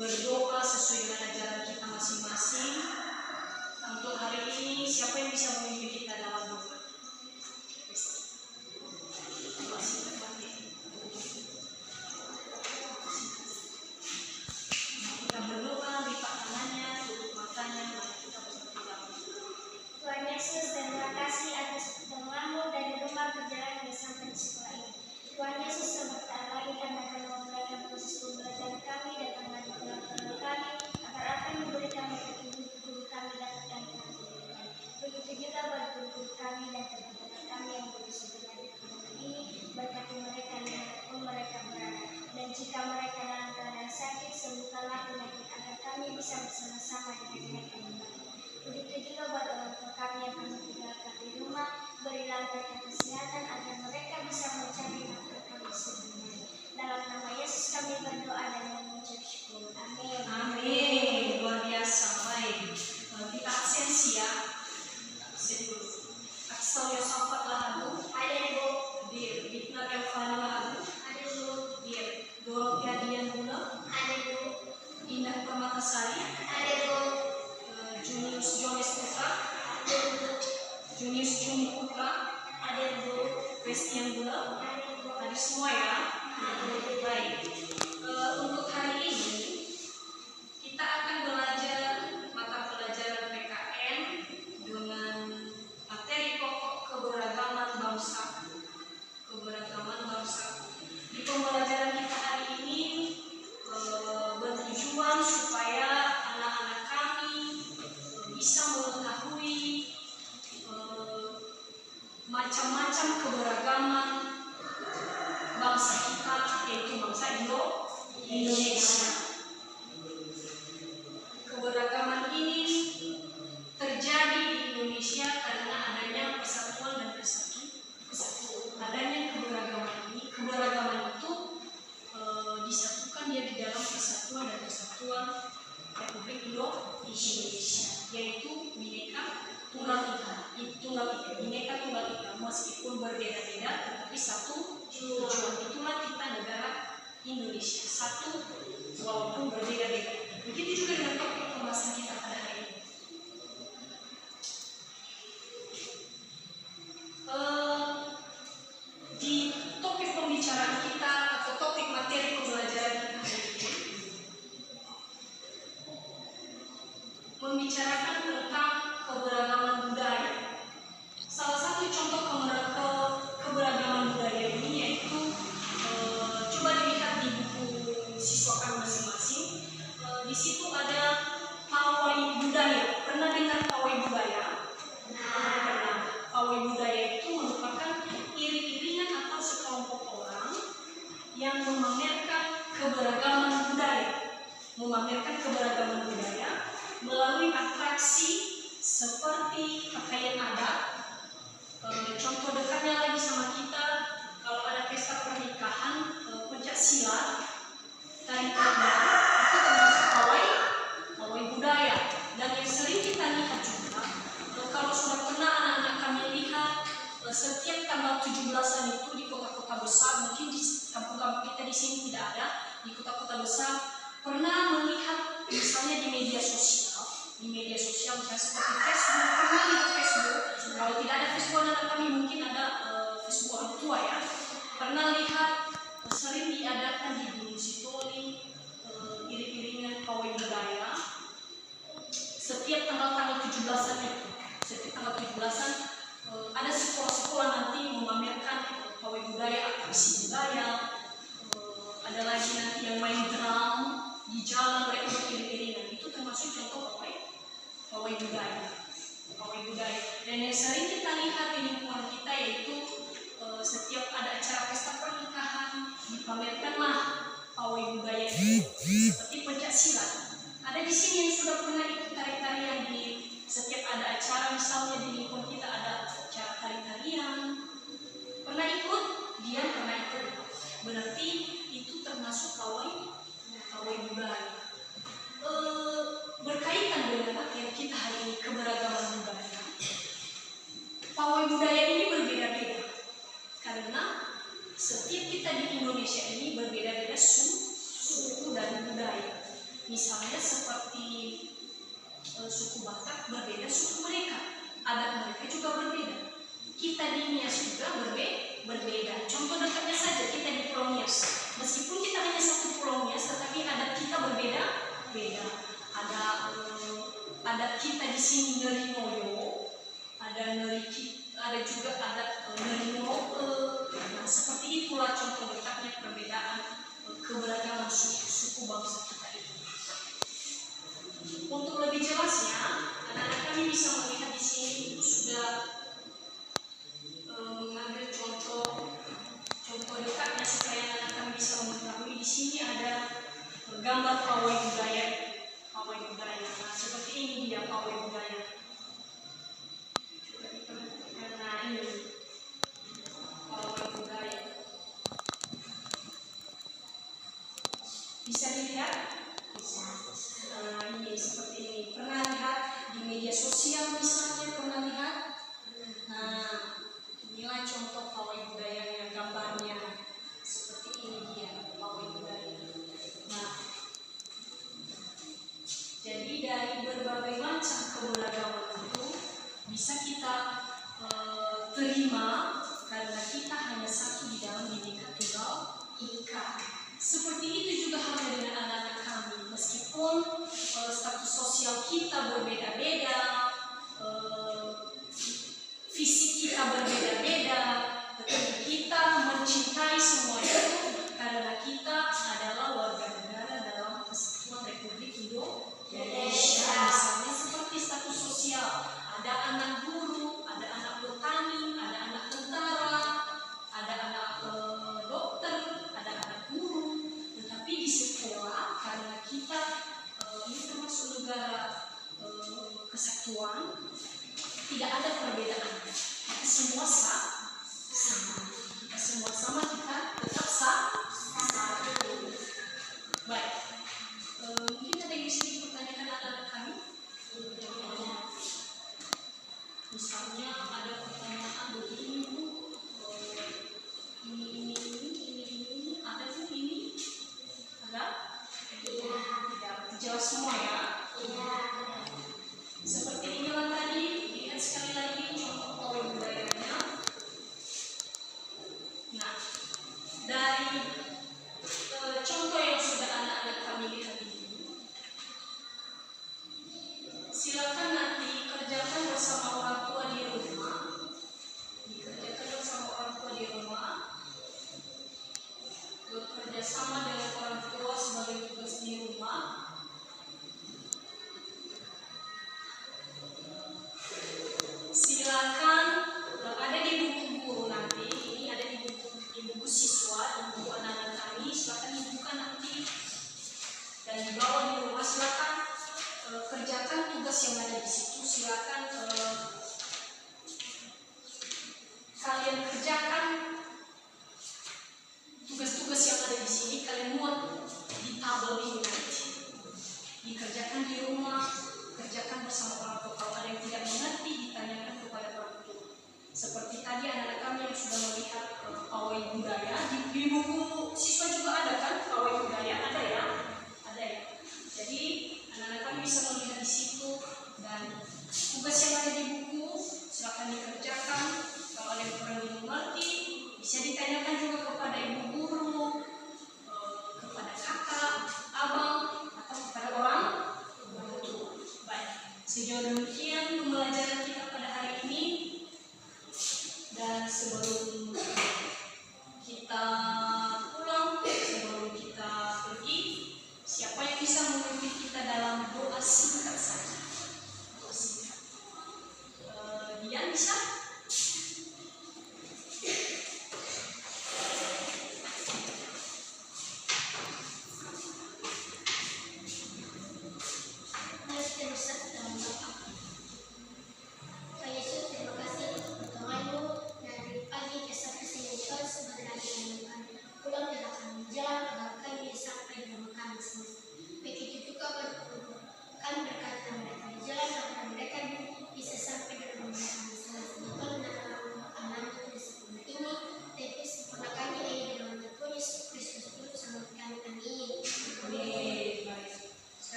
berdoa sesuai dengan ajaran kita masing-masing. Untuk hari ini, siapa yang bisa memimpin kita dalam doa? Kita berdoa, lipat tangannya, tutup matanya, mari kita berdoa. Tuhan Yesus, terima kasih atas pertemuanmu dari rumah perjalanan sampai di sekolah ini. Tuhan Yesus, sebentar lagi kami akan memulai proses pembelajaran kami dan akan diperlakukan kami agar apa yang diberi kami dari guru kami dapatkan kami. Begitu juga buat guru kami dan teman-teman kami yang berusaha belajar ini, berkati mereka dimanapun mereka berada. Dan jika mereka dalam keadaan sakit, sembuhkanlah penyakit agar kami bisa bersama-sama dengan mereka kembali. Begitu juga buat orang tua kami yang kami tinggalkan di rumah, berilah mereka kesehatan agar mereka bisa mencari nafkah kami sebenarnya. Dalam nama Yesus kami berdoa dan mengucap syukur. Amin. Amin. Luar biasa. Baik. Kita absensi ya. Absen dulu. Aksel Yosafat lagu. Ada ibu. Dir. Bitna Elvana lagu. Ada ibu. Dir. Dorothea Dian Bula. Ada ibu. Indah Permatasari. Ada ibu. Junius Jones Putra. Ada ibu. Junius Juni Putra. Ada ibu. Christian Bula. Ada ibu. Hadir semua ya. Baik. Untuk hari ini kita akan belajar mata pelajaran PKN dengan materi pokok keberagaman bangsa. Keberagaman bangsa. Di pembelajaran kita hari ini bertujuan supaya anak-anak kami bisa mengetahui macam-macam keberagaman bangsa kita, yaitu bangsa Indonesia. Keberagaman ini terjadi di Indonesia karena adanya persatuan dan kesatuan. Adanya keberagaman ini, keberagaman itu disatukan dia di dalam persatuan dan kesatuan Republik Indonesia, yaitu Bhinneka Tunggal Ika. Tunggal Ika, Bhinneka Tunggal Ika, meskipun berbeda-beda tetapi satu tujuan. Itulah kita negara Indonesia, satu walaupun berbeda-beda. Begitu juga dengan topik pembahasan kita pada hari ini. Di topik pembicaraan kita atau topik materi pembelajaran kita hari ini membicarakan tentang keberagaman budaya. Salah satu contoh keberagaman budaya ini yaitu coba dilihat di buku siswa kami masing-masing. Di situ ada pawai budaya. Pernah dengar pawai budaya? Pernah. Pawai budaya itu merupakan iring-iringan atau sekelompok orang yang memamerkan keberagaman budaya. Memamerkan keberagaman budaya melalui atraksi seperti pakaian adat. Contoh dekatnya lagi sama kita, kalau ada pesta pernikahan, pencak silat, tari tambang, itu termasuk pawai budaya. Dan yang sering kita lihat juga, kalau sudah pernah anak-anak kami lihat, setiap tanggal 17-an itu di kota-kota besar, mungkin di kampung-kampung kita di sini tidak ada, di kota-kota besar, pernah melihat misalnya di media sosial misalnya seperti Facebook. Pernah lihat Facebook? Kalau tidak ada Facebook anak kami mungkin ada Facebook orang tua ya. Pernah lihat sering diadakan di Gunung Sitoli iring-iringan pawai budaya setiap tanggal 17-an itu. Setiap tanggal 17-an ada sekolah-sekolah nanti memamerkan pawai budaya, atraksi budaya. Ada lagi nanti yang main drum di jalan, mereka beriring-iringan. Itu termasuk contoh pawai budaya. Dan yang sering kita lihat di lingkungan kita yaitu setiap ada acara pesta pernikahan dipamerkanlah pawai budaya itu seperti pencak silat. Ada di sini yang sudah pernah ikut tari-tarian di setiap ada acara, misalnya di lingkungan kita ada acara tari-tarian. Pernah ikut? Dia pernah ikut. Berarti itu termasuk pawai budaya. Berkaitan dengan materi kita hari ini, keberagaman budaya. Pawai budaya ini berbeda-beda karena setiap kita di Indonesia ini berbeda-beda suku dan budaya. Misalnya seperti suku Batak berbeda suku mereka, adat mereka juga berbeda. Kita di Nias juga berbeda. Contoh dekatnya saja kita di Pulau Nias. Meskipun kita hanya satu Pulau Nias, tetapi adat kita berbeda. Adat kita di sini Neri Moyo, ada juga adat Neri Moroke. Nah, seperti itulah contoh dekatnya perbedaan keberagaman suku bangsa kita itu. Untuk lebih jelasnya, anak-anak kami bisa melihat di sini itu sudah mengambil contoh dekatnya supaya anak-anak kami bisa mengetahui. Di sini ada gambar pawai budaya. Nah, seperti ini dia pawai budaya. Coba diperhatikan. Nah, ini pawai budaya. Bisa dilihat? Bisa. Nah, ini seperti ini. Pernah lihat di media sosial misalnya? Pernah lihat? Nah, inilah contoh pawai budayanya, gambarnya. Seperti ini dia pawai budaya. Nah, jadi dari berbagai macam keberagaman itu bisa kita terima karena kita hanya satu di dalam Bhinneka Tunggal Ika. Seperti itu juga halnya dengan anak-anak kami. Meskipun status sosial kita berbeda-beda, fisik kita berbeda-beda, tetapi kita mencintai semua itu karena kita adalah warga negara dalam Kesatuan Republik Indonesia. Misalnya seperti status sosial, ada anak guru, ada anak petani, ada anak tentara, ada anak dokter, ada anak guru. Tetapi di sekolah karena kita ini termasuk negara kesatuan, tidak ada perbedaan. Kita semua sama. Kita semua sama, kita tetap satu. Baik. Mungkin ada yang bisa dipertanyakan anak-anak kami? Misalnya ada pertanyaan begini, Bu. Ini, ada Bu ini? Ada? Tidak. Jawab semua ya? Seperti inilah tadi, lihat sekali lagi contoh pawai budayanya. Nah, dari contoh yang sudah anak-anak kami lihat ini, silakan nanti kerjakan bersama orang tua di rumah. Dikerjakan bersama orang tua di rumah. Bekerja sama dengan orang tua sebagai tugas di rumah. Silakan ada di buku guru nanti. Ini ada di buku siswa, di buku anak-anak kami. Silakan dibuka nanti dan dibawa di rumah. Silakan kerjakan tugas yang ada di situ. Silakan kalian kerjakan tugas-tugas yang ada di sini. Kalian muat di tabel ini nanti. Dikerjakan di rumah, kerjakan bersama orang tua. Kalau ada yang tidak mengerti, ditanyakan kepada orang tua. Seperti tadi anak-anak kami yang sudah melihat pawai budaya, di buku siswa juga ada kan pawai budaya? Ada ya? Ada ya? Jadi anak-anak kami bisa melihat di situ dan tugas yang ada di buku silakan dikerjakan. Kalau ada yang kurang dimengerti, bisa ditanyakan juga kepada ibu guru, kepada kakak, abang, atau kepada orang tua. Baik, sejauh demikian